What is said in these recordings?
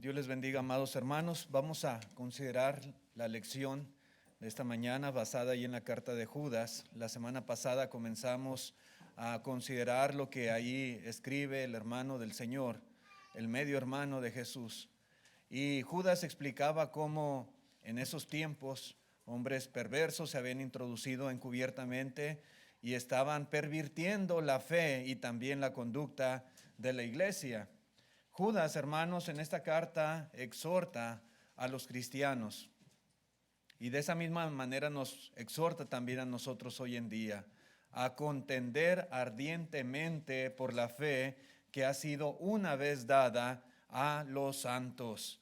Dios les bendiga, amados hermanos. Vamos a considerar la lección de esta mañana basada ahí en la carta de Judas. La semana pasada comenzamos a considerar lo que ahí escribe el hermano del Señor, el medio hermano de Jesús. Y Judas explicaba cómo en esos tiempos hombres perversos se habían introducido encubiertamente y estaban pervirtiendo la fe y también la conducta de la iglesia. Judas, hermanos, en esta carta exhorta a los cristianos y de esa misma manera nos exhorta también a nosotros hoy en día a contender ardientemente por la fe que ha sido una vez dada a los santos.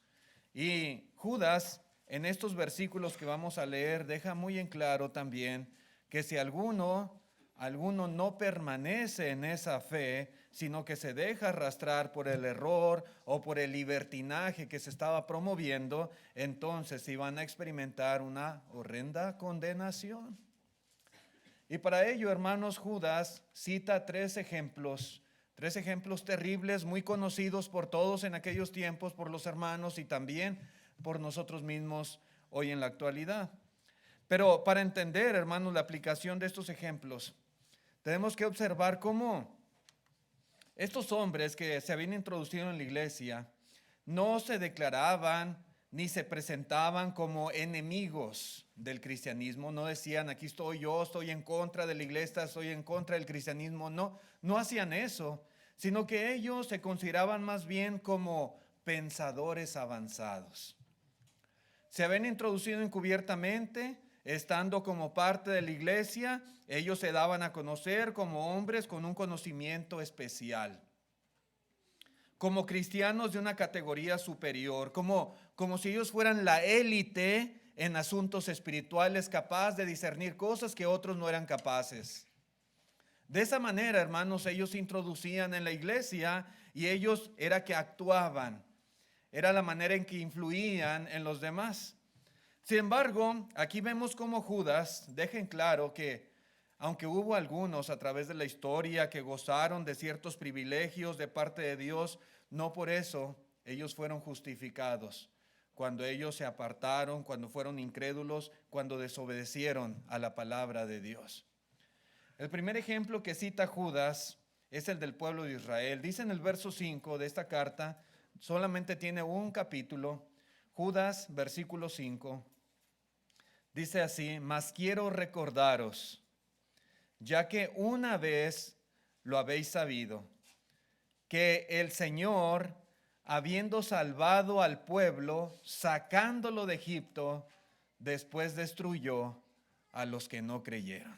Y Judas, en estos versículos que vamos a leer, deja muy en claro también que si alguno no permanece en esa fe, sino que se deja arrastrar por el error o por el libertinaje que se estaba promoviendo, entonces iban a experimentar una horrenda condenación. Y para ello, hermanos, Judas cita tres ejemplos terribles, muy conocidos por todos en aquellos tiempos, por los hermanos y también por nosotros mismos hoy en la actualidad. Pero para entender, hermanos, la aplicación de estos ejemplos, tenemos que observar cómo estos hombres que se habían introducido en la iglesia no se declaraban ni se presentaban como enemigos del cristianismo. No decían, aquí estoy yo, estoy en contra de la iglesia, estoy en contra del cristianismo. No hacían eso, sino que ellos se consideraban más bien como pensadores avanzados. Se habían introducido encubiertamente, estando como parte de la iglesia. Ellos se daban a conocer como hombres con un conocimiento especial, como cristianos de una categoría superior, como si ellos fueran la élite en asuntos espirituales, capaz de discernir cosas que otros no eran capaces. De esa manera, hermanos, ellos se introducían en la iglesia y ellos era que actuaban, era la manera en que influían en los demás. Sin embargo, aquí vemos cómo Judas deja en claro que aunque hubo algunos a través de la historia que gozaron de ciertos privilegios de parte de Dios, no por eso ellos fueron justificados. Cuando ellos se apartaron, cuando fueron incrédulos, cuando desobedecieron a la palabra de Dios. El primer ejemplo que cita Judas es el del pueblo de Israel. Dice en el verso 5 de esta carta, solamente tiene un capítulo, Judas, versículo 5. Dice así: mas quiero recordaros, ya que una vez lo habéis sabido, que el Señor, habiendo salvado al pueblo, sacándolo de Egipto, después destruyó a los que no creyeron.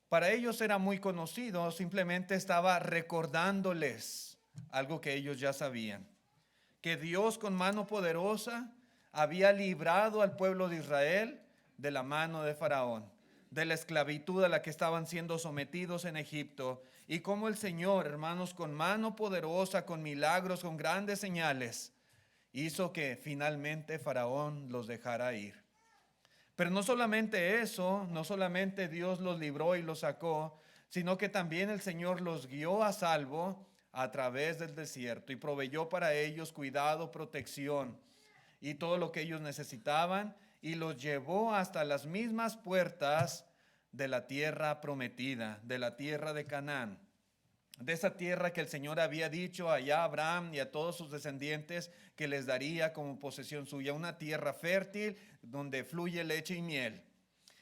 Para ellos era muy conocido, simplemente estaba recordándoles algo que ellos ya sabían, que Dios con mano poderosa había librado al pueblo de Israel de la mano de Faraón, de la esclavitud a la que estaban siendo sometidos en Egipto, y cómo el Señor, hermanos, con mano poderosa, con milagros, con grandes señales, hizo que finalmente Faraón los dejara ir. Pero no solamente eso, no solamente Dios los libró y los sacó, sino que también el Señor los guió a salvo a través del desierto y proveyó para ellos cuidado, protección y todo lo que ellos necesitaban, y los llevó hasta las mismas puertas de la tierra prometida, de la tierra de Canaán, de esa tierra que el Señor había dicho allá a Abraham y a todos sus descendientes que les daría como posesión suya, una tierra fértil donde fluye leche y miel.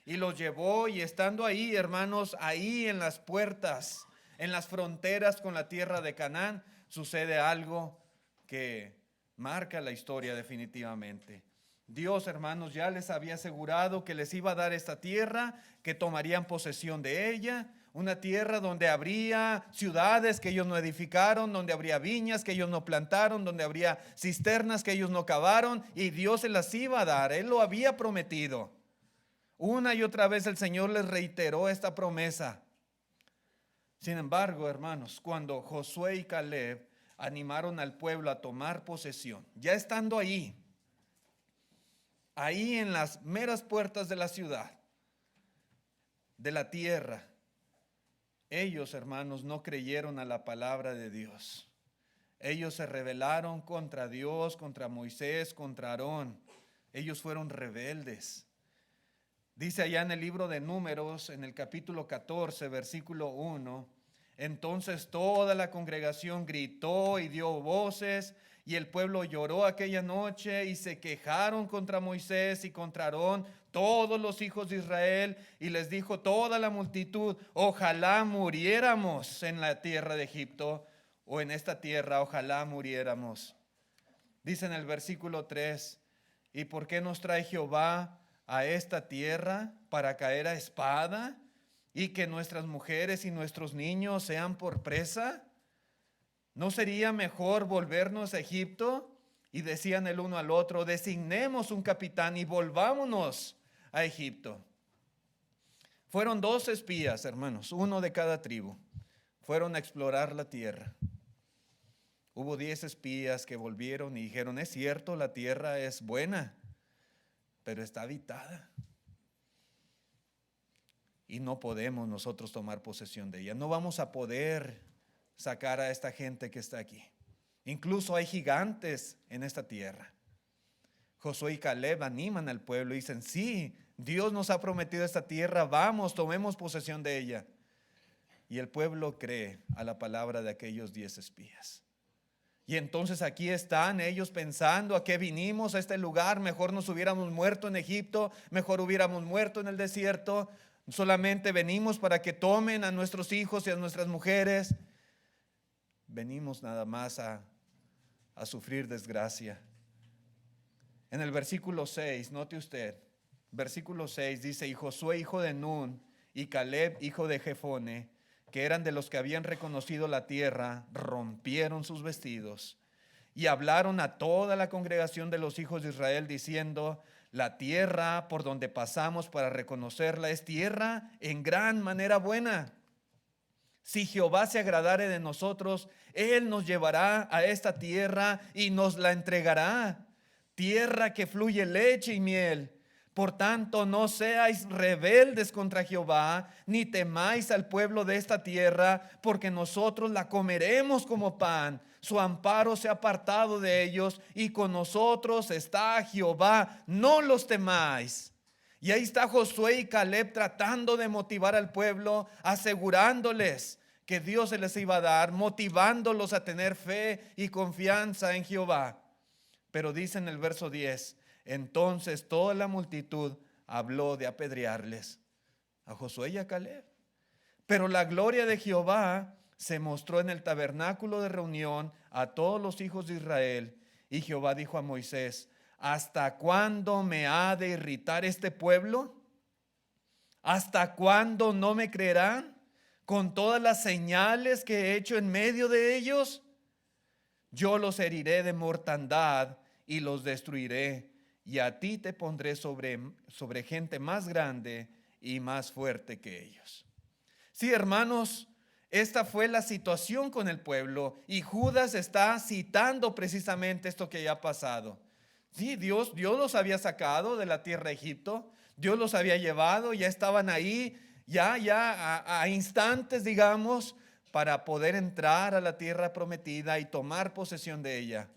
Y los llevó, y estando ahí, hermanos, ahí en las puertas, en las fronteras con la tierra de Canaán, sucede algo que marca la historia definitivamente. Dios, hermanos, ya les había asegurado que les iba a dar esta tierra, que tomarían posesión de ella, una tierra donde habría ciudades que ellos no edificaron, donde habría viñas que ellos no plantaron, donde habría cisternas que ellos no cavaron, y Dios se las iba a dar. Él lo había prometido. Una y otra vez el Señor les reiteró esta promesa. Sin embargo, hermanos, cuando Josué y Caleb animaron al pueblo a tomar posesión, ya estando ahí en las meras puertas de la ciudad, de la tierra, ellos, hermanos, no creyeron a la palabra de Dios. Ellos se rebelaron contra Dios, contra Moisés, contra Aarón. Ellos fueron rebeldes. Dice allá en el libro de Números, en el capítulo 14, versículo 1, entonces toda la congregación gritó y dio voces, y el pueblo lloró aquella noche y se quejaron contra Moisés y contra Aarón, todos los hijos de Israel, y les dijo toda la multitud, ojalá muriéramos en la tierra de Egipto, o en esta tierra, ojalá muriéramos. Dice en el versículo 3, ¿y por qué nos trae Jehová a esta tierra para caer a espada y que nuestras mujeres y nuestros niños sean por presa? ¿No sería mejor volvernos a Egipto? Y decían el uno al otro, designemos un capitán y volvámonos a Egipto. Fueron 2 espías, hermanos, uno de cada tribu. Fueron a explorar la tierra. Hubo 10 espías que volvieron y dijeron, es cierto, la tierra es buena, pero está habitada. Y no podemos nosotros tomar posesión de ella. No vamos a poder sacar a esta gente que está aquí. Incluso hay gigantes en esta tierra. Josué y Caleb animan al pueblo y dicen, sí, Dios nos ha prometido esta tierra, vamos, tomemos posesión de ella. Y el pueblo cree a la palabra de aquellos 10 espías. Y entonces aquí están ellos pensando, ¿a qué vinimos a este lugar? Mejor nos hubiéramos muerto en Egipto, mejor hubiéramos muerto en el desierto. Solamente venimos para que tomen a nuestros hijos y a nuestras mujeres. Venimos nada más a sufrir desgracia. En el versículo 6, note usted, versículo 6 dice, y Josué hijo de Nun y Caleb hijo de Jefone, que eran de los que habían reconocido la tierra, rompieron sus vestidos y hablaron a toda la congregación de los hijos de Israel diciendo, la tierra por donde pasamos para reconocerla es tierra en gran manera buena. Si Jehová se agradare de nosotros, Él nos llevará a esta tierra y nos la entregará, tierra que fluye leche y miel. Por tanto, no seáis rebeldes contra Jehová, ni temáis al pueblo de esta tierra, porque nosotros la comeremos como pan. Su amparo se ha apartado de ellos, y con nosotros está Jehová. No los temáis. Y ahí está Josué y Caleb tratando de motivar al pueblo, asegurándoles que Dios se les iba a dar, motivándolos a tener fe y confianza en Jehová. Pero dice en el verso 10, entonces toda la multitud habló de apedrearles a Josué y a Caleb. Pero la gloria de Jehová se mostró en el tabernáculo de reunión a todos los hijos de Israel. Y Jehová dijo a Moisés, ¿hasta cuándo me ha de irritar este pueblo? ¿Hasta cuándo no me creerán con todas las señales que he hecho en medio de ellos? Yo los heriré de mortandad y los destruiré, y a ti te pondré sobre gente más grande y más fuerte que ellos. Sí, hermanos, esta fue la situación con el pueblo, y Judas está citando precisamente esto que ya ha pasado. Sí, Dios los había sacado de la tierra de Egipto, Dios los había llevado, ya estaban ahí, a instantes, digamos, para poder entrar a la tierra prometida y tomar posesión de ella.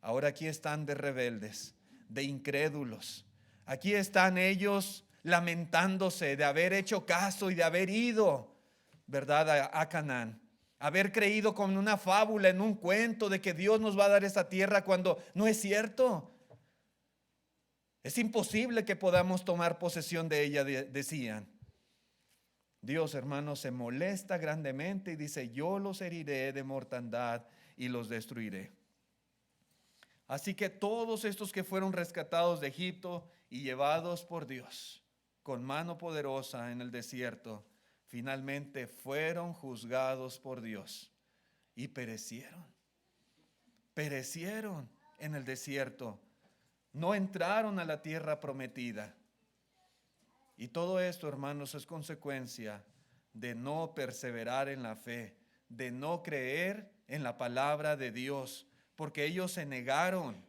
Ahora aquí están de rebeldes, de incrédulos. Aquí están ellos lamentándose de haber hecho caso y de haber ido, ¿verdad?, a Canaán. Haber creído con una fábula, en un cuento de que Dios nos va a dar esta tierra cuando no es cierto. Es imposible que podamos tomar posesión de ella, decían. Dios, hermanos, se molesta grandemente y dice, yo los heriré de mortandad y los destruiré. Así que todos estos que fueron rescatados de Egipto y llevados por Dios con mano poderosa en el desierto, finalmente fueron juzgados por Dios y perecieron. Perecieron en el desierto. No entraron a la tierra prometida. Y todo esto, hermanos, es consecuencia de no perseverar en la fe, de no creer en la palabra de Dios, porque ellos se negaron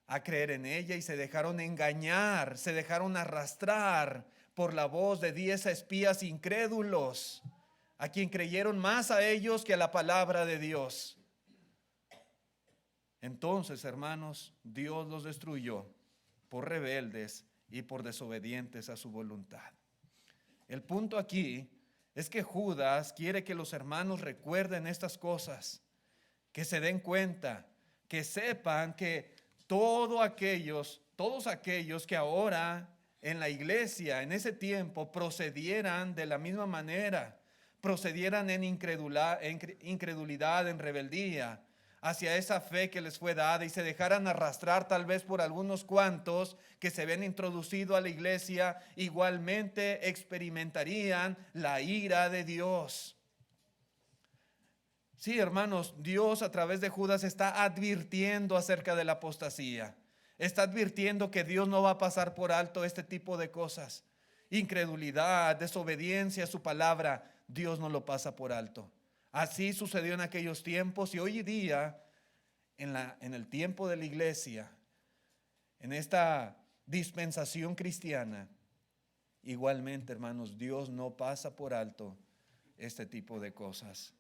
a creer en ella y se dejaron engañar, se dejaron arrastrar por la voz de 10 espías incrédulos, a quien creyeron más a ellos que a la palabra de Dios. Entonces, hermanos, Dios los destruyó por rebeldes y por desobedientes a su voluntad. El punto aquí es que Judas quiere que los hermanos recuerden estas cosas, que se den cuenta, que sepan que todos aquellos que ahora en la iglesia, en ese tiempo, procedieran de la misma manera, procedieran en incredulidad, en rebeldía, hacia esa fe que les fue dada y se dejaran arrastrar tal vez por algunos cuantos que se ven introducido a la iglesia, igualmente experimentarían la ira de Dios. Sí, hermanos, Dios a través de Judas está advirtiendo acerca de la apostasía. Está advirtiendo que Dios no va a pasar por alto este tipo de cosas. Incredulidad, desobediencia a su palabra, Dios no lo pasa por alto. Así sucedió en aquellos tiempos y hoy día, en el tiempo de la iglesia, en esta dispensación cristiana, igualmente, hermanos, Dios no pasa por alto este tipo de cosas.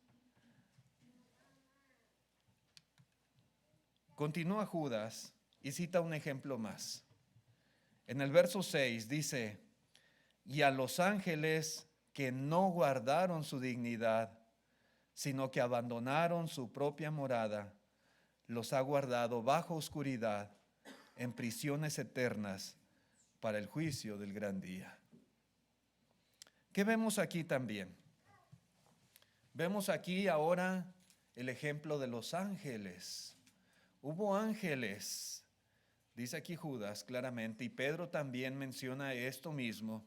Continúa Judas y cita un ejemplo más. En el verso 6 dice: y a los ángeles que no guardaron su dignidad, sino que abandonaron su propia morada, los ha guardado bajo oscuridad en prisiones eternas para el juicio del gran día. ¿Qué vemos aquí también? Vemos aquí ahora el ejemplo de los ángeles. Hubo ángeles, dice aquí Judas claramente, y Pedro también menciona esto mismo,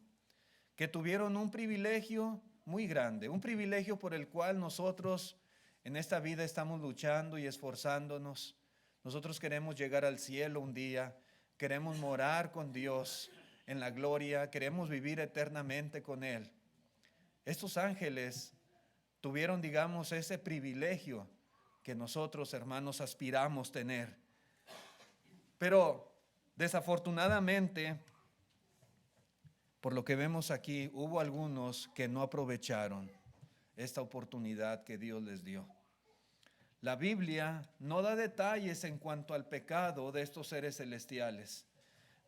que tuvieron un privilegio muy grande, un privilegio por el cual nosotros en esta vida estamos luchando y esforzándonos. Nosotros queremos llegar al cielo un día, queremos morar con Dios en la gloria, queremos vivir eternamente con Él. Estos ángeles tuvieron, digamos, ese privilegio que nosotros, hermanos, aspiramos tener. Pero desafortunadamente, por lo que vemos aquí, hubo algunos que no aprovecharon esta oportunidad que Dios les dio. La Biblia no da detalles en cuanto al pecado de estos seres celestiales,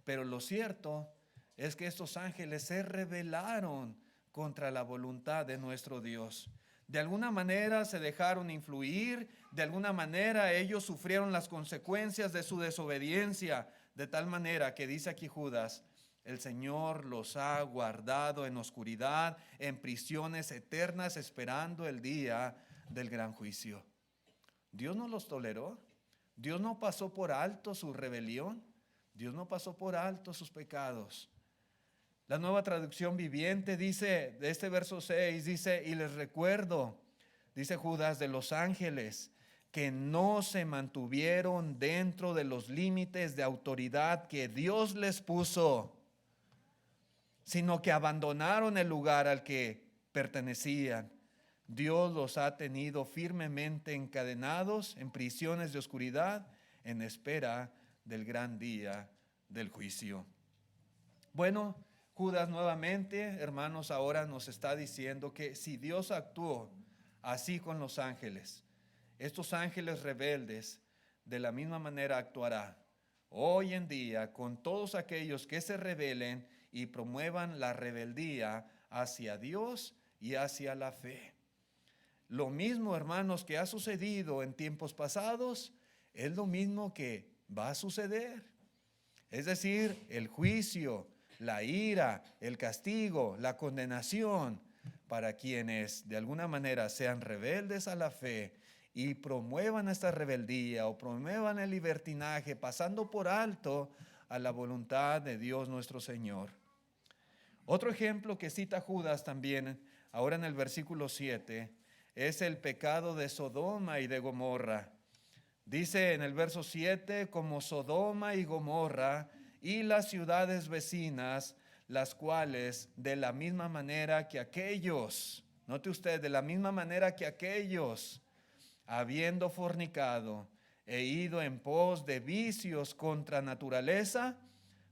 pero lo cierto es que estos ángeles se rebelaron contra la voluntad de nuestro Dios. De alguna manera se dejaron influir, de alguna manera ellos sufrieron las consecuencias de su desobediencia, de tal manera que dice aquí Judas: el Señor los ha guardado en oscuridad, en prisiones eternas, esperando el día del gran juicio. Dios no los toleró. Dios no pasó por alto su rebelión. Dios no pasó por alto sus pecados. La Nueva Traducción Viviente dice, de este verso 6, dice: y les recuerdo, dice Judas, de los ángeles que no se mantuvieron dentro de los límites de autoridad que Dios les puso, sino que abandonaron el lugar al que pertenecían. Dios los ha tenido firmemente encadenados en prisiones de oscuridad en espera del gran día del juicio. Bueno, Judas nuevamente, hermanos, ahora nos está diciendo que si Dios actuó así con los ángeles, estos ángeles rebeldes, de la misma manera actuará hoy en día con todos aquellos que se rebelen y promuevan la rebeldía hacia Dios y hacia la fe. Lo mismo, hermanos, que ha sucedido en tiempos pasados, es lo mismo que va a suceder. Es decir, el juicio, la ira, el castigo, la condenación para quienes de alguna manera sean rebeldes a la fe y promuevan esta rebeldía o promuevan el libertinaje, pasando por alto a la voluntad de Dios nuestro Señor. Otro ejemplo que cita Judas también, ahora en el versículo 7, es el pecado de Sodoma y de Gomorra. Dice en el verso 7, como Sodoma y Gomorra y las ciudades vecinas, las cuales de la misma manera que aquellos, note usted, de la misma manera que aquellos, habiendo fornicado e ido en pos de vicios contra naturaleza,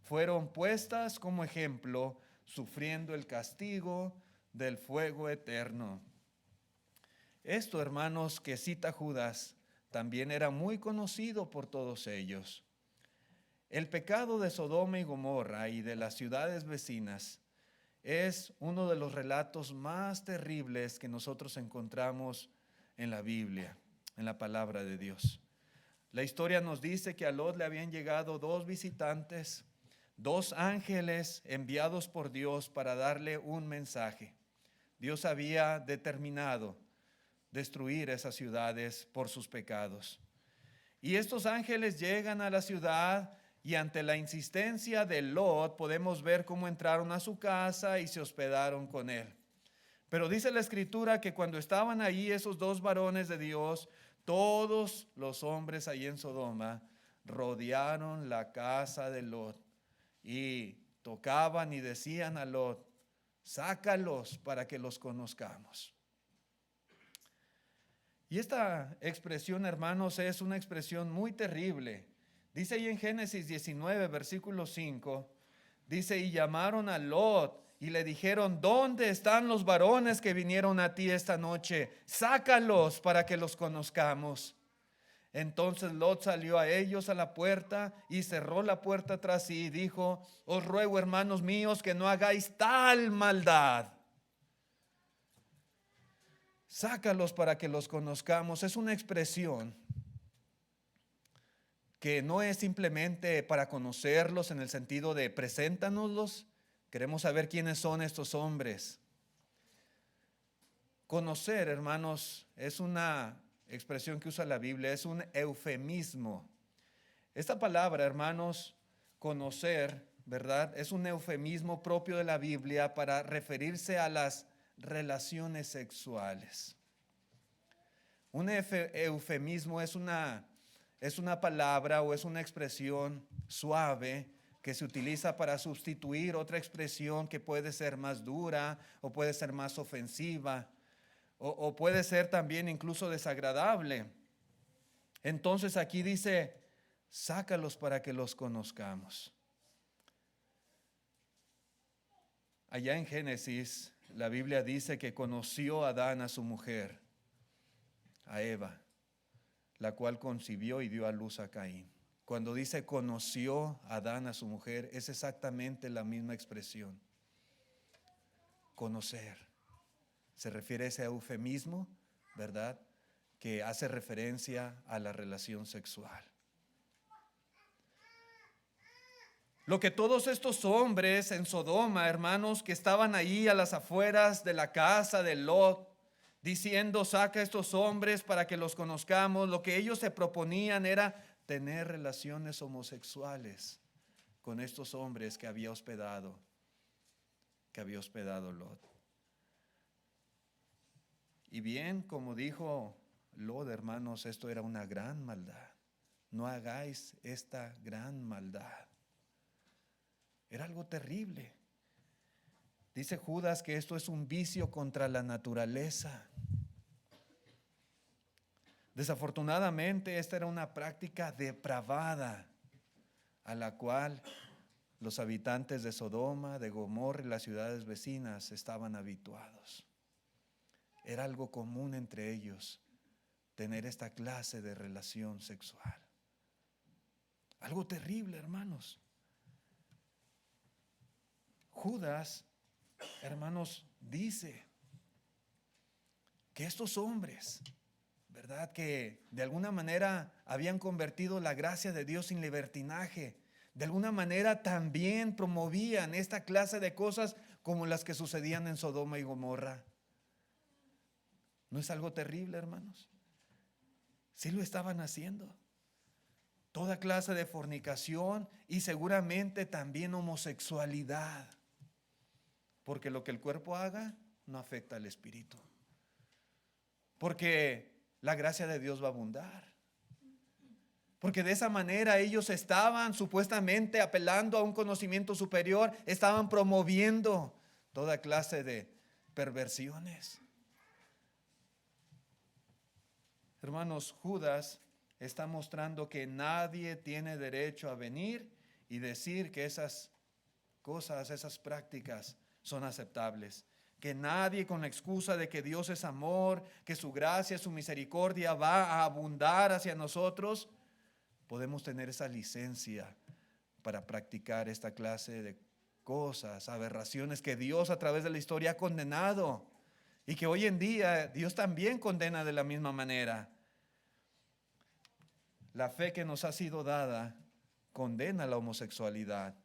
fueron puestas como ejemplo, sufriendo el castigo del fuego eterno. Esto, hermanos, que cita Judas, también era muy conocido por todos ellos. El pecado de Sodoma y Gomorra y de las ciudades vecinas es uno de los relatos más terribles que nosotros encontramos en la Biblia, en la palabra de Dios. La historia nos dice que a Lot le habían llegado dos visitantes, dos ángeles enviados por Dios para darle un mensaje. Dios había determinado destruir esas ciudades por sus pecados. Y estos ángeles llegan a la ciudad y ante la insistencia de Lot podemos ver cómo entraron a su casa y se hospedaron con él. Pero dice la Escritura que cuando estaban allí esos dos varones de Dios, todos los hombres allí en Sodoma rodearon la casa de Lot y tocaban y decían a Lot: sácalos para que los conozcamos. Y esta expresión, hermanos, es una expresión muy terrible. Dice ahí en Génesis 19, versículo 5, dice: y llamaron a Lot y le dijeron: ¿dónde están los varones que vinieron a ti esta noche? Sácalos para que los conozcamos. Entonces Lot salió a ellos a la puerta y cerró la puerta tras sí y dijo: os ruego, hermanos míos, que no hagáis tal maldad. Sácalos para que los conozcamos. Es una expresión que no es simplemente para conocerlos en el sentido de preséntanoslos. Queremos saber quiénes son estos hombres. Conocer, hermanos, es una expresión que usa la Biblia, es un eufemismo. Esta palabra, hermanos, conocer, ¿verdad?, es un eufemismo propio de la Biblia para referirse a las relaciones sexuales. Un eufemismo es una palabra o es una expresión suave que se utiliza para sustituir otra expresión que puede ser más dura o puede ser más ofensiva o puede ser también incluso desagradable. Entonces aquí dice: sácalos para que los conozcamos. Allá en Génesis, la Biblia dice que conoció Adán a su mujer, a Eva, la cual concibió y dio a luz a Caín. Cuando dice conoció Adán a su mujer, es exactamente la misma expresión. Conocer. Se refiere a ese eufemismo, ¿verdad?, que hace referencia a la relación sexual. Lo que todos estos hombres en Sodoma, hermanos, que estaban ahí a las afueras de la casa de Lot, diciendo: saca a estos hombres para que los conozcamos, lo que ellos se proponían era tener relaciones homosexuales con estos hombres que había hospedado Lot. Y bien, como dijo Lot, hermanos, esto era una gran maldad. No hagáis esta gran maldad. Era algo terrible. Dice Judas que esto es un vicio contra la naturaleza. Desafortunadamente, esta era una práctica depravada a la cual los habitantes de Sodoma, de Gomorra y las ciudades vecinas estaban habituados. Era algo común entre ellos tener esta clase de relación sexual. Algo terrible, hermanos. Judas, hermanos, dice que estos hombres, ¿verdad?, que de alguna manera habían convertido la gracia de Dios en libertinaje, de alguna manera también promovían esta clase de cosas como las que sucedían en Sodoma y Gomorra. ¿No es algo terrible, hermanos? Sí lo estaban haciendo. Toda clase de fornicación y seguramente también homosexualidad. Porque lo que el cuerpo haga no afecta al espíritu. Porque la gracia de Dios va a abundar. Porque de esa manera ellos estaban supuestamente apelando a un conocimiento superior, estaban promoviendo toda clase de perversiones. Hermanos, Judas está mostrando que nadie tiene derecho a venir y decir que esas cosas, esas prácticas son aceptables. que nadie con la excusa de que Dios es amor, que su gracia, su misericordia va a abundar hacia nosotros, podemos tener esa licencia para practicar esta clase de cosas, aberraciones que Dios a través de la historia ha condenado y que hoy en día Dios también condena de la misma manera. La fe que nos ha sido dada condena la homosexualidad,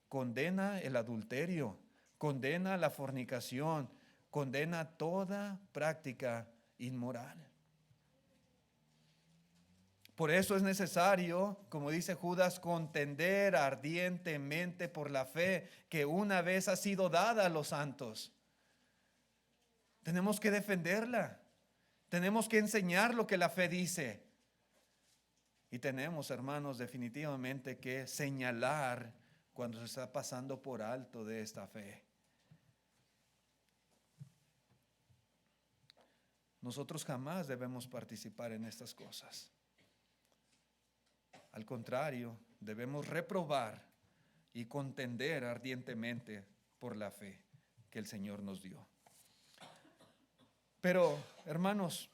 condena el adulterio, condena la fornicación, condena toda práctica inmoral. Por eso es necesario, como dice Judas, contender ardientemente por la fe que una vez ha sido dada a los santos. Tenemos que defenderla, tenemos que enseñar lo que la fe dice. Y tenemos, hermanos, definitivamente que señalar cuando se está pasando por alto de esta fe. Nosotros jamás debemos participar en estas cosas. Al contrario, debemos reprobar y contender ardientemente por la fe que el Señor nos dio. Pero, hermanos,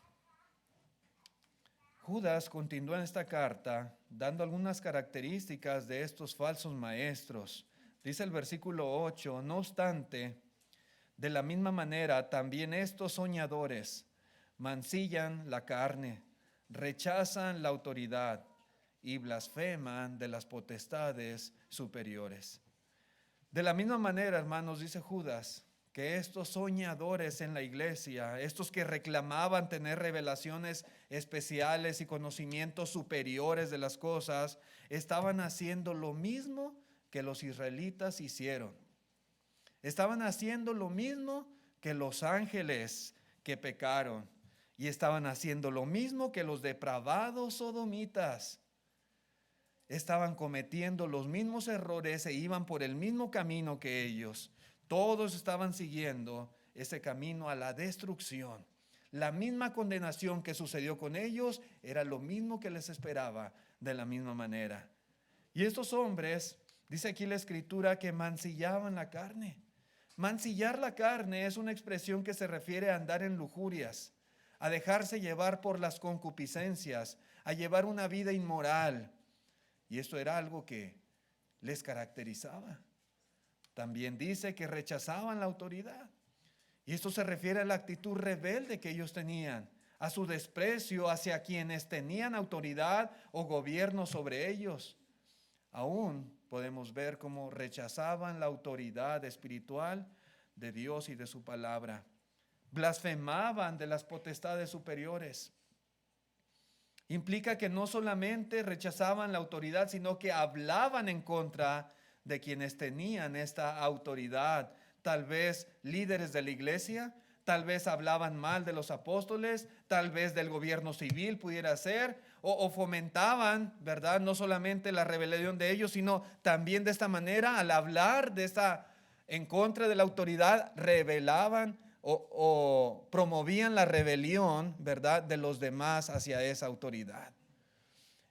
Judas continúa en esta carta dando algunas características de estos falsos maestros. Dice el versículo 8, no obstante, de la misma manera también estos soñadores mancillan la carne, rechazan la autoridad y blasfeman de las potestades superiores. De la misma manera, hermanos, dice Judas, que estos soñadores en la iglesia, estos que reclamaban tener revelaciones especiales y conocimientos superiores de las cosas, estaban haciendo lo mismo que los israelitas hicieron. Estaban haciendo lo mismo que los ángeles que pecaron, y estaban haciendo lo mismo que los depravados sodomitas. Estaban cometiendo los mismos errores e iban por el mismo camino que ellos. Todos estaban siguiendo ese camino a la destrucción. La misma condenación que sucedió con ellos era lo mismo que les esperaba de la misma manera. Y estos hombres, dice aquí la escritura, que mancillaban la carne. Mancillar la carne es una expresión que se refiere a andar en lujurias, a dejarse llevar por las concupiscencias, a llevar una vida inmoral. Y esto era algo que les caracterizaba. También dice que rechazaban la autoridad. Y esto se refiere a la actitud rebelde que ellos tenían, a su desprecio hacia quienes tenían autoridad o gobierno sobre ellos. Aún podemos ver cómo rechazaban la autoridad espiritual de Dios y de su palabra. Blasfemaban de las potestades superiores. Implica que no solamente rechazaban la autoridad, sino que hablaban en contra de quienes tenían esta autoridad. Tal vez líderes de la iglesia, tal vez hablaban mal de los apóstoles, tal vez del gobierno civil pudiera ser, o fomentaban, ¿verdad? No solamente la rebelión de ellos, sino también de esta manera, al hablar de esta en contra de la autoridad, rebelaban o promovían la rebelión, ¿verdad?, de los demás hacia esa autoridad.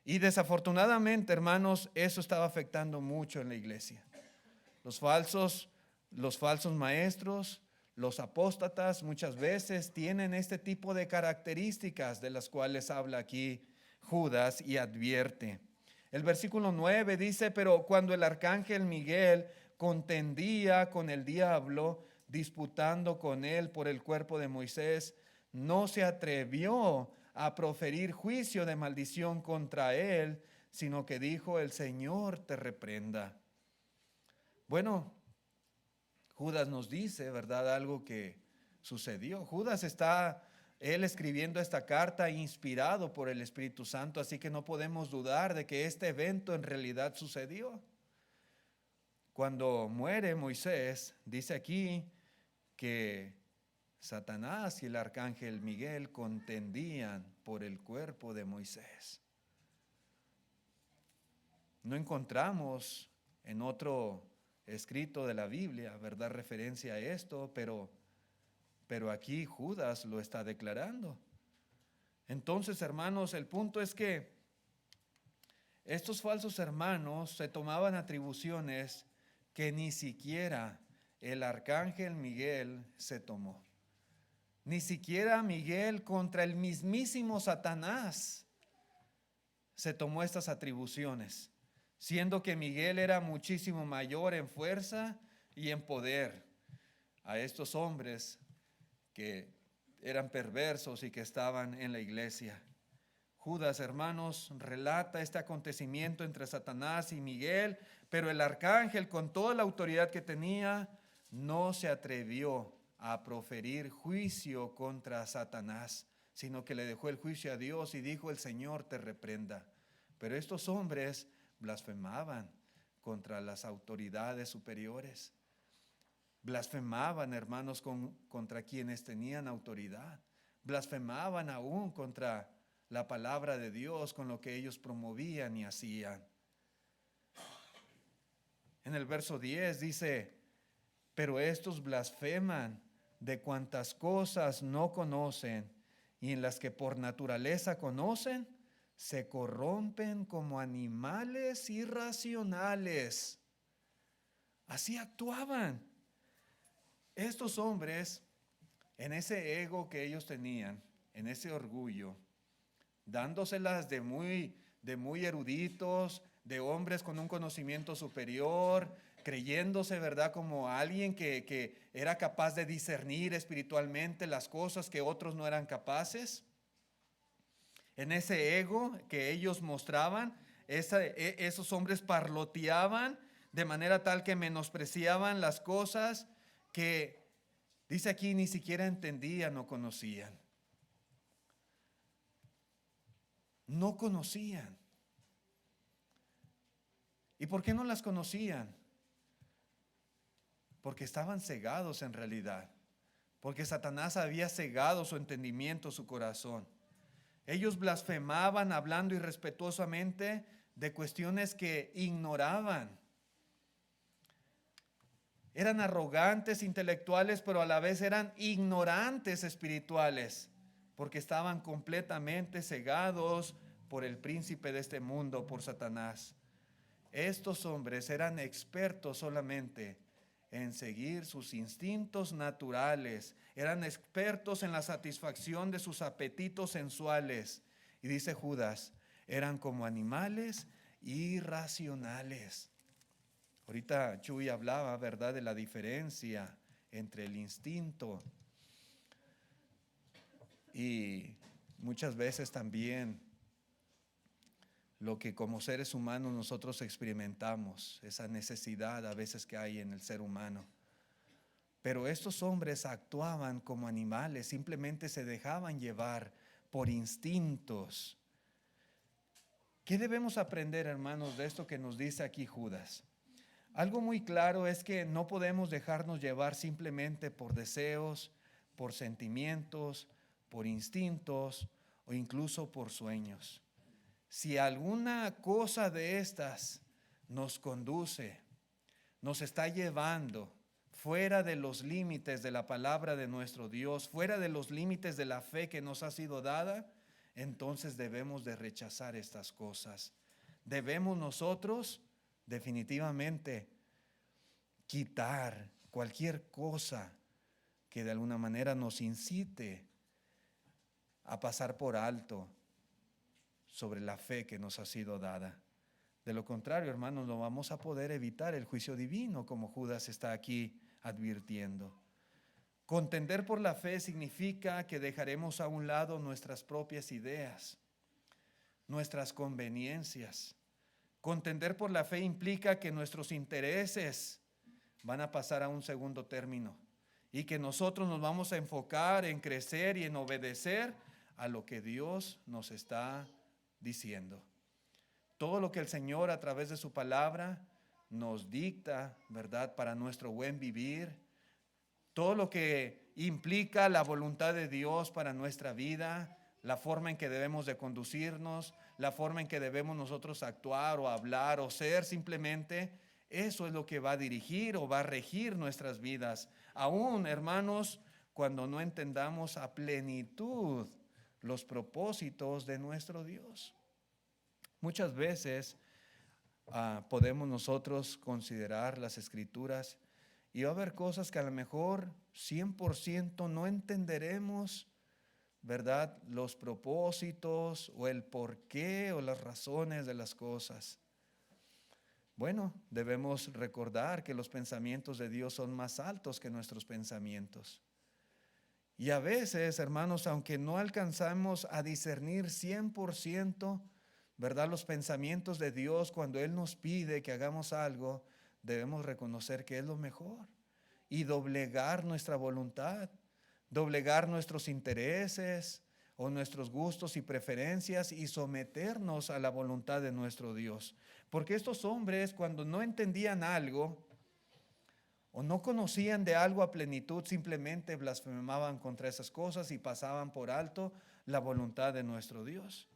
Y desafortunadamente, hermanos, eso estaba afectando mucho en la iglesia. Los falsos maestros, los apóstatas, muchas veces tienen este tipo de características de las cuales habla aquí Judas y advierte. El versículo 9 dice, pero cuando el arcángel Miguel contendía con el diablo, disputando con él por el cuerpo de Moisés, no se atrevió a proferir juicio de maldición contra él, sino que dijo, el Señor te reprenda. Bueno, Judas nos dice, ¿verdad?, algo que sucedió. Judas está, él escribiendo esta carta inspirado por el Espíritu Santo, así que no podemos dudar de que este evento en realidad sucedió. Cuando muere Moisés, dice aquí que Satanás y el arcángel Miguel contendían por el cuerpo de Moisés. No encontramos en otro escrito de la Biblia, ¿verdad?, referencia a esto, pero aquí Judas lo está declarando. Entonces, hermanos, el punto es que estos falsos hermanos se tomaban atribuciones que ni siquiera el arcángel Miguel se tomó. Ni siquiera Miguel contra el mismísimo Satanás se tomó estas atribuciones, siendo que Miguel era muchísimo mayor en fuerza y en poder a estos hombres que eran perversos y que estaban en la iglesia. Judas, hermanos, relata este acontecimiento entre Satanás y Miguel, pero el arcángel, con toda la autoridad que tenía, no se atrevió a proferir juicio contra Satanás, sino que le dejó el juicio a Dios y dijo: el Señor te reprenda. Pero estos hombres blasfemaban contra las autoridades superiores. Blasfemaban, hermanos, contra quienes tenían autoridad. Blasfemaban aún contra la palabra de Dios, con lo que ellos promovían y hacían. En el verso 10 dice: pero estos blasfeman de cuantas cosas no conocen, y en las que por naturaleza conocen, se corrompen como animales irracionales. Así actuaban estos hombres, en ese ego que ellos tenían, en ese orgullo, dándoselas de muy eruditos, de hombres con un conocimiento superior, creyéndose, ¿verdad?, como alguien que era capaz de discernir espiritualmente las cosas que otros no eran capaces. En ese ego que ellos mostraban, esos hombres parloteaban de manera tal que menospreciaban las cosas que, dice aquí, ni siquiera entendían o conocían. No conocían. ¿Y por qué no las conocían? Porque estaban cegados en realidad. Porque Satanás había cegado su entendimiento, su corazón. Ellos blasfemaban hablando irrespetuosamente de cuestiones que ignoraban. Eran arrogantes intelectuales, pero a la vez eran ignorantes espirituales, porque estaban completamente cegados por el príncipe de este mundo, por Satanás. Estos hombres eran expertos solamente en seguir sus instintos naturales, eran expertos en la satisfacción de sus apetitos sensuales. Y dice Judas, eran como animales irracionales. Ahorita Chuy hablaba, ¿verdad?, de la diferencia entre el instinto y muchas veces también lo que como seres humanos nosotros experimentamos, esa necesidad a veces que hay en el ser humano. Pero estos hombres actuaban como animales, simplemente se dejaban llevar por instintos. ¿Qué debemos aprender, hermanos, de esto que nos dice aquí Judas? Algo muy claro es que no podemos dejarnos llevar simplemente por deseos, por sentimientos, por instintos o incluso por sueños. Si alguna cosa de estas nos conduce, nos está llevando fuera de los límites de la palabra de nuestro Dios, fuera de los límites de la fe que nos ha sido dada, entonces debemos de rechazar estas cosas. Debemos nosotros definitivamente quitar cualquier cosa que de alguna manera nos incite a pasar por alto sobre la fe que nos ha sido dada. De lo contrario, hermanos, no vamos a poder evitar el juicio divino, como Judas está aquí advirtiendo. Contender por la fe significa que dejaremos a un lado nuestras propias ideas, nuestras conveniencias. Contender por la fe implica que nuestros intereses van a pasar a un segundo término y que nosotros nos vamos a enfocar en crecer y en obedecer a lo que Dios nos está diciendo. Todo lo que el Señor a través de su palabra nos dicta, ¿verdad?, para nuestro buen vivir, todo lo que implica la voluntad de Dios para nuestra vida, la forma en que debemos de conducirnos, la forma en que debemos nosotros actuar o hablar o ser simplemente, eso es lo que va a dirigir o va a regir nuestras vidas. Aún, hermanos, cuando no entendamos a plenitud los propósitos de nuestro Dios. Muchas veces podemos nosotros considerar las Escrituras y va a haber cosas que a lo mejor 100% no entenderemos, ¿verdad? Los propósitos o el porqué o las razones de las cosas. Bueno, debemos recordar que los pensamientos de Dios son más altos que nuestros pensamientos. Y a veces, hermanos, aunque no alcanzamos a discernir 100%, ¿verdad?, los pensamientos de Dios, cuando Él nos pide que hagamos algo, debemos reconocer que es lo mejor y doblegar nuestra voluntad, doblegar nuestros intereses o nuestros gustos y preferencias y someternos a la voluntad de nuestro Dios. Porque estos hombres, cuando no entendían algo o no conocían de algo a plenitud, simplemente blasfemaban contra esas cosas y pasaban por alto la voluntad de nuestro Dios.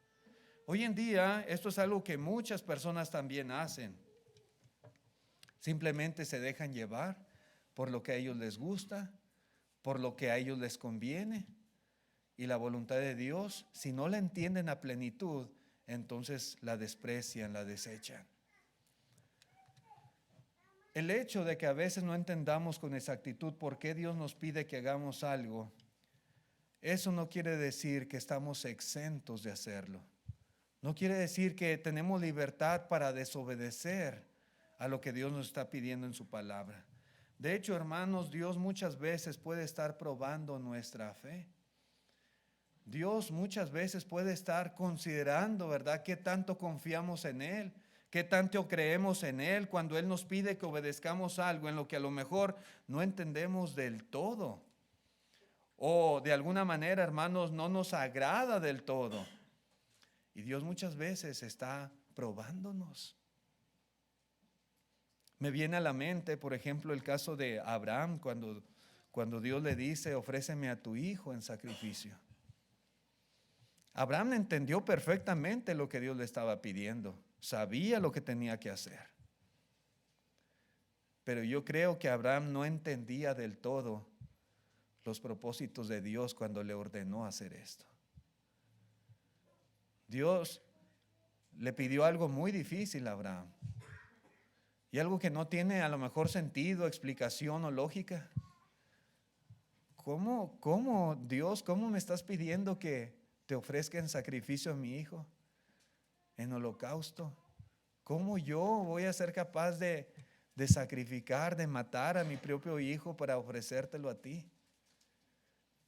Hoy en día esto es algo que muchas personas también hacen. Simplemente se dejan llevar por lo que a ellos les gusta, por lo que a ellos les conviene. Y la voluntad de Dios, si no la entienden a plenitud, entonces la desprecian, la desechan. El hecho de que a veces no entendamos con exactitud por qué Dios nos pide que hagamos algo, eso no quiere decir que estamos exentos de hacerlo. No quiere decir que tenemos libertad para desobedecer a lo que Dios nos está pidiendo en su palabra. De hecho, hermanos, Dios muchas veces puede estar probando nuestra fe. Dios muchas veces puede estar considerando, ¿verdad?, qué tanto confiamos en Él, qué tanto creemos en Él cuando Él nos pide que obedezcamos algo en lo que a lo mejor no entendemos del todo. O de alguna manera, hermanos, no nos agrada del todo. Y Dios muchas veces está probándonos. Me viene a la mente, por ejemplo, el caso de Abraham, cuando Dios le dice, ofréceme a tu hijo en sacrificio. Abraham entendió perfectamente lo que Dios le estaba pidiendo, sabía lo que tenía que hacer. Pero yo creo que Abraham no entendía del todo los propósitos de Dios cuando le ordenó hacer esto. Dios le pidió algo muy difícil a Abraham y algo que no tiene a lo mejor sentido, explicación o lógica. ¿Cómo Dios, cómo me estás pidiendo que te ofrezca en sacrificio a mi hijo, en holocausto? ¿Cómo yo voy a ser capaz de sacrificar, de matar a mi propio hijo para ofrecértelo a ti?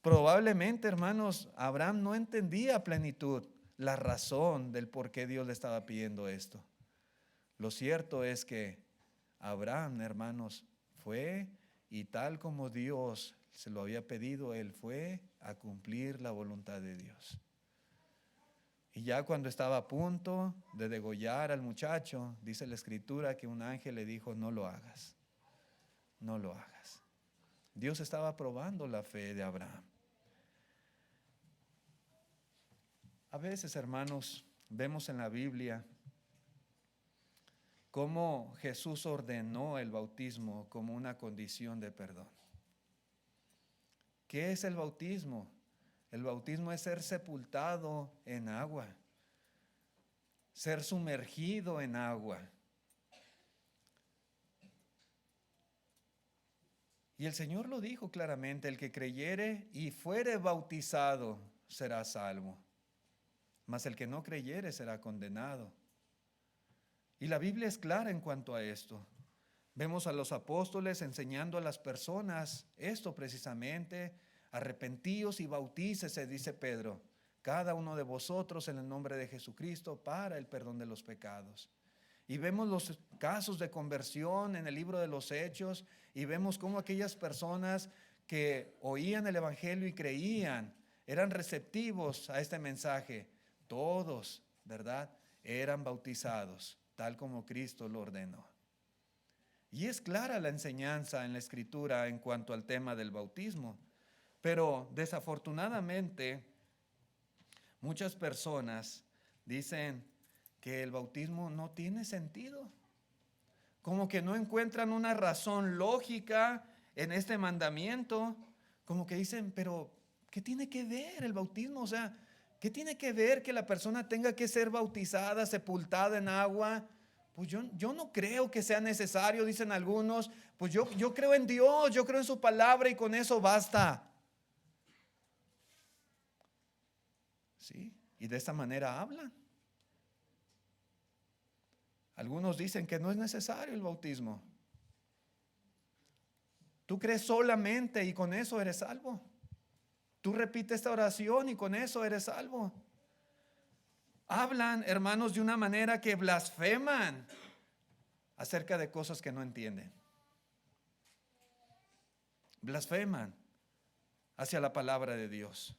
Probablemente, hermanos, Abraham no entendía a plenitud la razón del por qué Dios le estaba pidiendo esto. Lo cierto es que Abraham, hermanos, fue y tal como Dios se lo había pedido, él fue a cumplir la voluntad de Dios. Y ya cuando estaba a punto de degollar al muchacho, dice la Escritura que un ángel le dijo, no lo hagas, no lo hagas. Dios estaba probando la fe de Abraham. A veces, hermanos, vemos en la Biblia cómo Jesús ordenó el bautismo como una condición de perdón. ¿Qué es el bautismo? El bautismo es ser sepultado en agua, ser sumergido en agua. Y el Señor lo dijo claramente, el que creyere y fuere bautizado será salvo, mas el que no creyere será condenado. Y la Biblia es clara en cuanto a esto. Vemos a los apóstoles enseñando a las personas esto precisamente, arrepentíos y bautícese, dice Pedro, cada uno de vosotros en el nombre de Jesucristo para el perdón de los pecados. Y vemos los casos de conversión en el libro de los Hechos y vemos cómo aquellas personas que oían el Evangelio y creían, eran receptivos a este mensaje. Todos, ¿verdad?, eran bautizados, tal como Cristo lo ordenó. Y es clara la enseñanza en la Escritura en cuanto al tema del bautismo. Pero desafortunadamente, muchas personas dicen que el bautismo no tiene sentido. Como que no encuentran una razón lógica en este mandamiento. Como que dicen, pero ¿qué tiene que ver el bautismo? O sea, ¿qué tiene que ver que la persona tenga que ser bautizada, sepultada en agua? Pues yo no creo que sea necesario, dicen algunos. Pues yo creo en Dios, yo creo en su palabra y con eso basta. ¿Sí? Y de esta manera hablan. Algunos dicen que no es necesario el bautismo. Tú crees solamente y con eso eres salvo. Tú repites esta oración y con eso eres salvo. Hablan, hermanos, de una manera que blasfeman acerca de cosas que no entienden. Blasfeman hacia la palabra de Dios.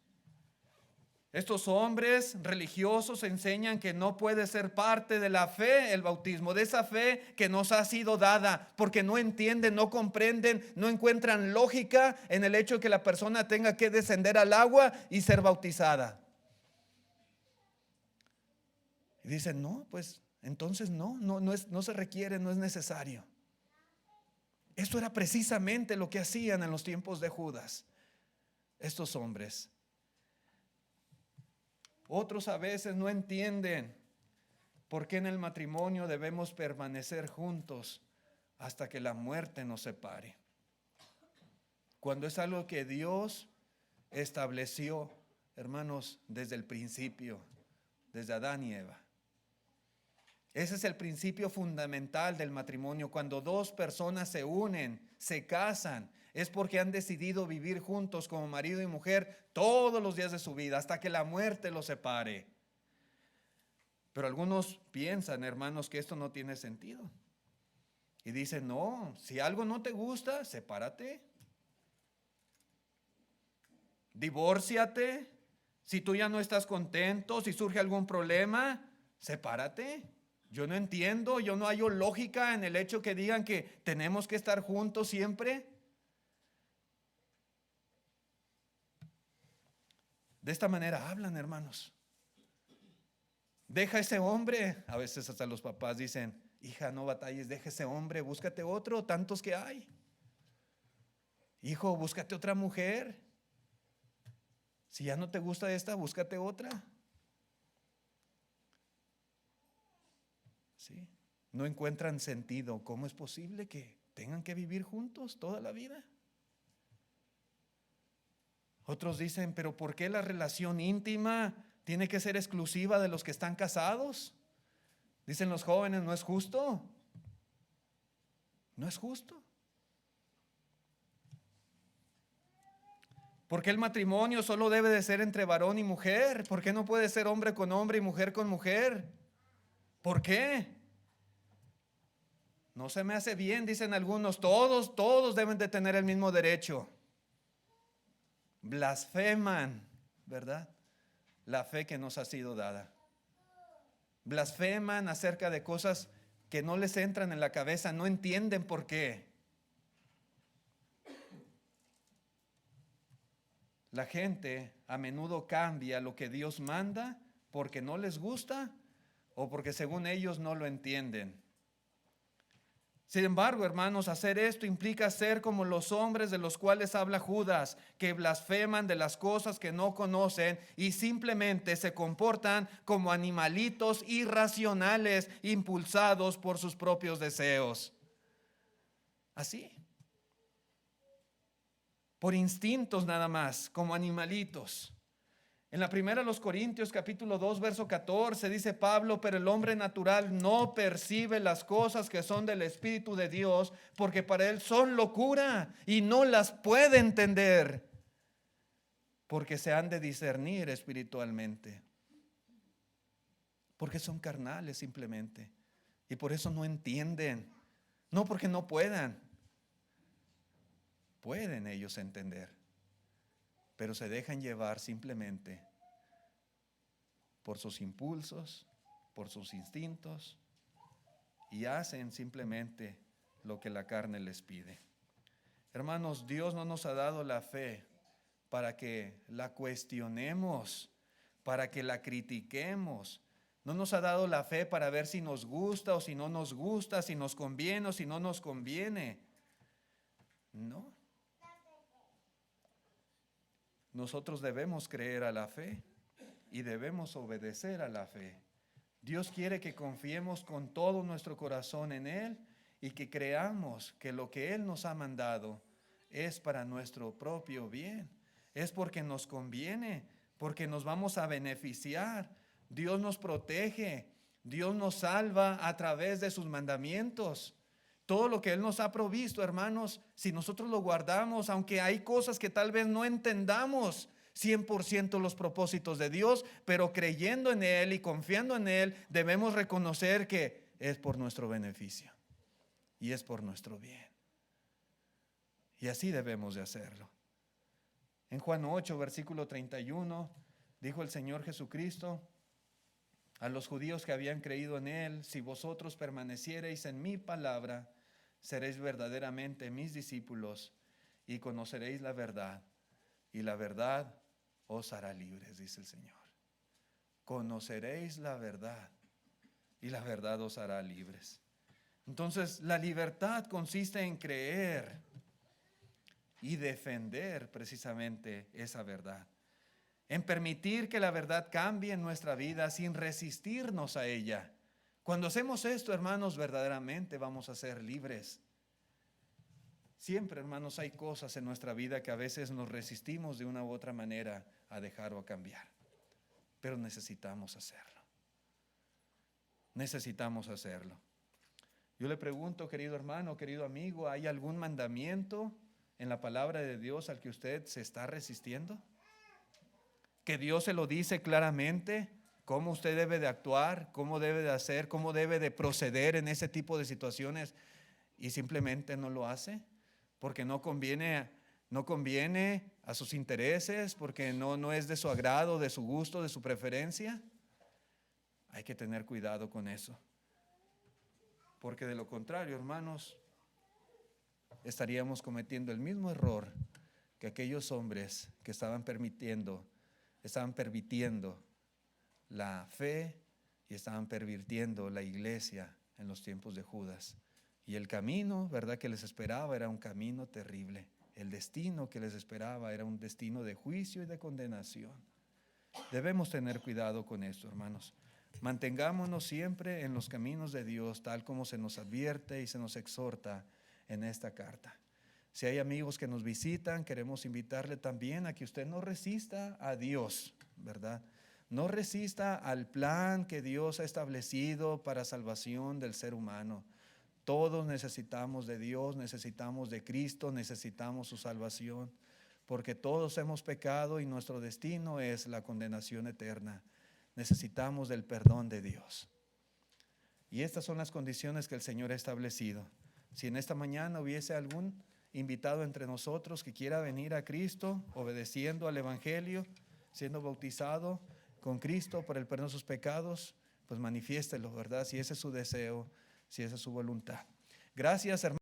Estos hombres religiosos enseñan que no puede ser parte de la fe el bautismo, de esa fe que nos ha sido dada, porque no entienden, no comprenden, no encuentran lógica en el hecho de que la persona tenga que descender al agua y ser bautizada. Y dicen, no, pues entonces no se requiere, no es necesario. Esto era precisamente lo que hacían en los tiempos de Judas, estos hombres. Otros a veces no entienden por qué en el matrimonio debemos permanecer juntos hasta que la muerte nos separe. Cuando es algo que Dios estableció, hermanos, desde el principio, desde Adán y Eva. Ese es el principio fundamental del matrimonio. Cuando dos personas se unen, se casan, es porque han decidido vivir juntos como marido y mujer todos los días de su vida, hasta que la muerte los separe. Pero algunos piensan, hermanos, que esto no tiene sentido. Y dicen, no, si algo no te gusta, sepárate. Divórciate. Si tú ya no estás contento, si surge algún problema, sepárate. Yo no entiendo, yo no hallo lógica en el hecho que digan que tenemos que estar juntos siempre. De esta manera hablan, hermanos. Deja ese hombre. A veces hasta los papás dicen, hija, no batalles, deja ese hombre, búscate otro, tantos que hay. Hijo, búscate otra mujer. Si ya no te gusta esta, búscate otra. ¿Sí? No encuentran sentido. ¿Cómo es posible que tengan que vivir juntos toda la vida? Otros dicen, pero ¿por qué la relación íntima tiene que ser exclusiva de los que están casados? Dicen los jóvenes, no es justo. No es justo. ¿Por qué el matrimonio solo debe de ser entre varón y mujer? ¿Por qué no puede ser hombre con hombre y mujer con mujer? ¿Por qué? No se me hace bien, dicen algunos, todos deben de tener el mismo derecho. Blasfeman, ¿verdad? La fe que nos ha sido dada. Blasfeman acerca de cosas que no les entran en la cabeza, no entienden por qué. La gente a menudo cambia lo que Dios manda porque no les gusta o porque según ellos no lo entienden. Sin embargo, hermanos, hacer esto implica ser como los hombres de los cuales habla Judas, que blasfeman de las cosas que no conocen y simplemente se comportan como animalitos irracionales impulsados por sus propios deseos. Así. Por instintos nada más, como animalitos. En la primera de los Corintios capítulo 2 verso 14 dice Pablo, pero el hombre natural no percibe las cosas que son del Espíritu de Dios, porque para él son locura y no las puede entender, porque se han de discernir espiritualmente, porque son carnales simplemente, y por eso no entienden, no porque no puedan. Pueden ellos entender, pero se dejan llevar simplemente por sus impulsos, por sus instintos, y hacen simplemente lo que la carne les pide. Hermanos, Dios no nos ha dado la fe para que la cuestionemos, para que la critiquemos. No nos ha dado la fe para ver si nos gusta o si no nos gusta, si nos conviene o si no nos conviene. No. Nosotros debemos creer a la fe y debemos obedecer a la fe. Dios quiere que confiemos con todo nuestro corazón en Él y que creamos que lo que Él nos ha mandado es para nuestro propio bien. Es porque nos conviene, porque nos vamos a beneficiar. Dios nos protege, Dios nos salva a través de sus mandamientos. Todo lo que Él nos ha provisto, hermanos, si nosotros lo guardamos, aunque hay cosas que tal vez no entendamos 100% los propósitos de Dios, pero creyendo en Él y confiando en Él, debemos reconocer que es por nuestro beneficio y es por nuestro bien. Y así debemos de hacerlo. En Juan 8, versículo 31, dijo el Señor Jesucristo a los judíos que habían creído en Él: si vosotros permaneciereis en mi palabra, seréis verdaderamente mis discípulos y conoceréis la verdad, y la verdad os hará libres, dice el Señor. Conoceréis la verdad y la verdad os hará libres. Entonces, la libertad consiste en creer y defender precisamente esa verdad, en permitir que la verdad cambie en nuestra vida sin resistirnos a ella. Cuando hacemos esto, hermanos, verdaderamente vamos a ser libres. Siempre, hermanos, hay cosas en nuestra vida que a veces nos resistimos de una u otra manera a dejar o a cambiar, pero necesitamos hacerlo. Necesitamos hacerlo. Yo le pregunto, querido hermano, querido amigo, ¿hay algún mandamiento en la palabra de Dios al que usted se está resistiendo? Que Dios se lo dice claramente, cómo usted debe de actuar, cómo debe de hacer, cómo debe de proceder en ese tipo de situaciones, y simplemente no lo hace porque no conviene a sus intereses, porque no es de su agrado, de su gusto, de su preferencia. Hay que tener cuidado con eso, porque de lo contrario, hermanos, estaríamos cometiendo el mismo error que aquellos hombres que estaban permitiendo la fe y estaban pervirtiendo la iglesia en los tiempos de Judas. Y el camino, ¿verdad?, que les esperaba era un camino terrible. El destino que les esperaba era un destino de juicio y de condenación. Debemos tener cuidado con esto, hermanos. Mantengámonos siempre en los caminos de Dios, tal como se nos advierte y se nos exhorta en esta carta. Si hay amigos que nos visitan, queremos invitarle también a que usted no resista a Dios, ¿verdad? No resista al plan que Dios ha establecido para salvación del ser humano. Todos necesitamos de Dios, necesitamos de Cristo, necesitamos su salvación, porque todos hemos pecado y nuestro destino es la condenación eterna. Necesitamos del perdón de Dios. Y estas son las condiciones que el Señor ha establecido. Si en esta mañana hubiese algún invitado entre nosotros que quiera venir a Cristo, obedeciendo al Evangelio, siendo bautizado con Cristo por el perdón de sus pecados, pues manifiéstelo, ¿verdad? Si ese es su deseo, si esa es su voluntad. Gracias, hermanos.